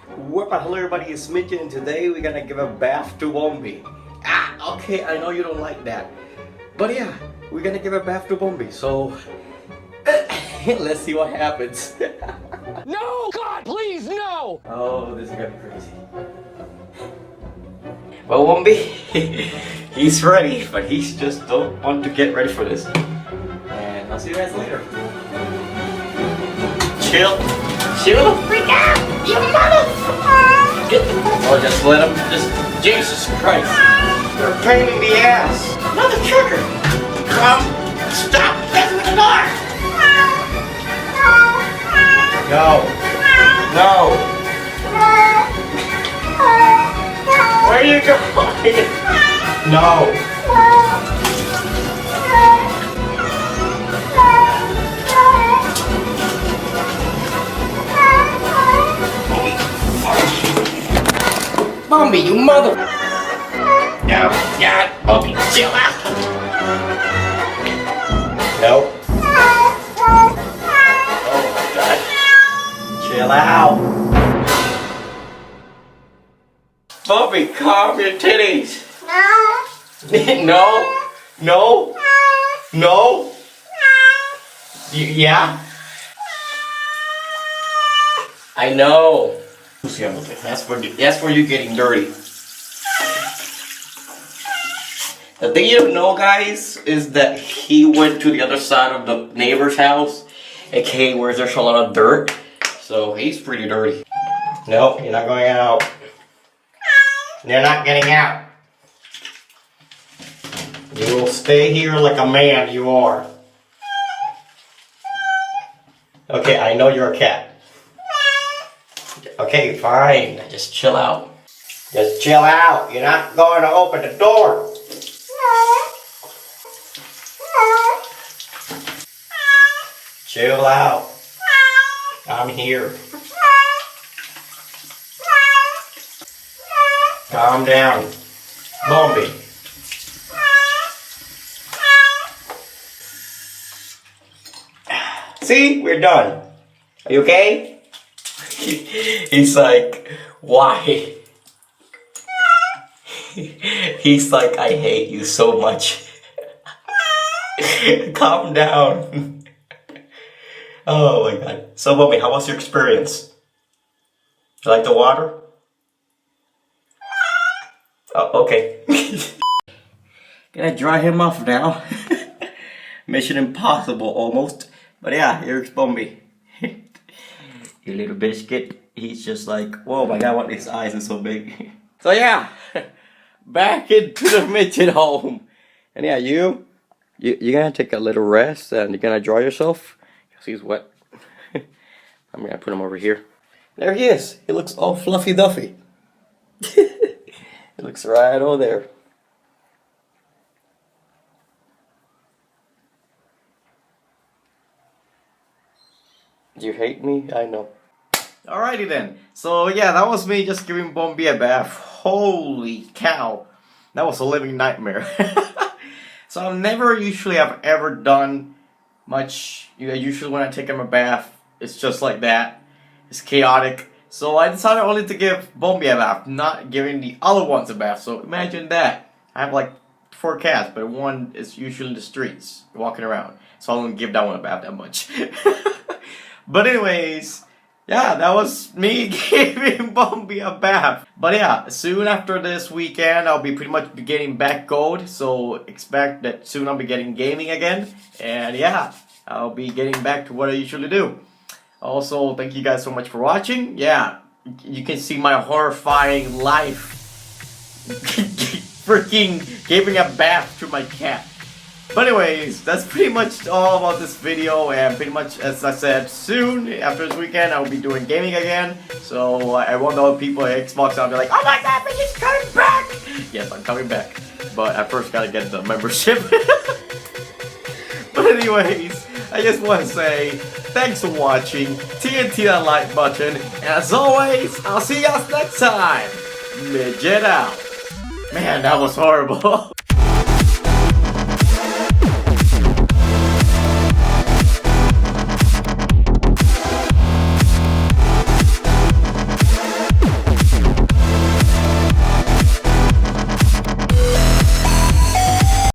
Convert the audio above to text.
Hello everybody, it's Midget, and today we're gonna give a bath to Bombi. Okay, I know you don't like that. But yeah, we're gonna give a bath to Bombi, so let's see what happens. No! God, please, no! Oh, this is gonna be crazy. Well, Bombi, he's ready, but he's just don't want to get ready for this. And I'll see you guys later. Chill. Don't freak out! You mother! Oh, just let him. Jesus Christ! You're a pain in the ass. Another trigger. Come, stop! Get me the door. No. Where are you going? No. Bombi, you mother! No, Bombi, chill out! No. Oh my god. Chill out! Bombi, calm your titties! No! Yeah? I know! That's for you getting dirty. The thing you don't know, guys, is that he went to the other side of the neighbor's house, aka where there's a lot of dirt, so he's pretty dirty. No, you're not going out. You're not getting out. You will stay here like a man you are. Okay, I know you're a cat. Okay, fine. Just chill out. Just chill out. You're not going to open the door. Chill out. I'm here. Calm down. Bombi. See? We're done. Are you okay? He's like, why? He's like, I hate you so much. Calm down. Oh my god. So, Bombi, how was your experience? You like the water? Oh, okay. Gonna dry him off now. Mission impossible almost. But yeah, here's Bombi. Your little biscuit. He's just like, whoa my god, what, his eyes are so big. So yeah, back into the Midget home. And yeah, you're gonna take a little rest and you're gonna dry yourself. Because he's wet. I'm gonna put him over here. There he is. He looks all fluffy duffy. He looks right over there. Do you hate me? I know. Alrighty then. So yeah, that was me just giving Bombi a bath. Holy cow. That was a living nightmare. So I've never usually have ever done much. Usually when I take him a bath, it's just like that. It's chaotic. So I decided only to give Bombi a bath, not giving the other ones a bath. So imagine that. I have like 4 cats, but one is usually in the streets, walking around. So I don't give that one a bath that much. But anyways, yeah, that was me giving Bombi a bath. But yeah, soon after this weekend, I'll be pretty much getting back gold. So expect that soon I'll be getting gaming again. And yeah, I'll be getting back to what I usually do. Also, thank you guys so much for watching. Yeah, you can see my horrifying life. Freaking giving a bath to my cat. But anyways, that's pretty much all about this video, and pretty much as I said, soon after this weekend I will be doing gaming again. So I want all the people at Xbox out there like, oh my god, Midget's coming back! Yes, I'm coming back, but I first gotta get the membership. But anyways, I just want to say thanks for watching. TNT that like button, and as always, I'll see you guys next time. Midget out. Man, that was horrible.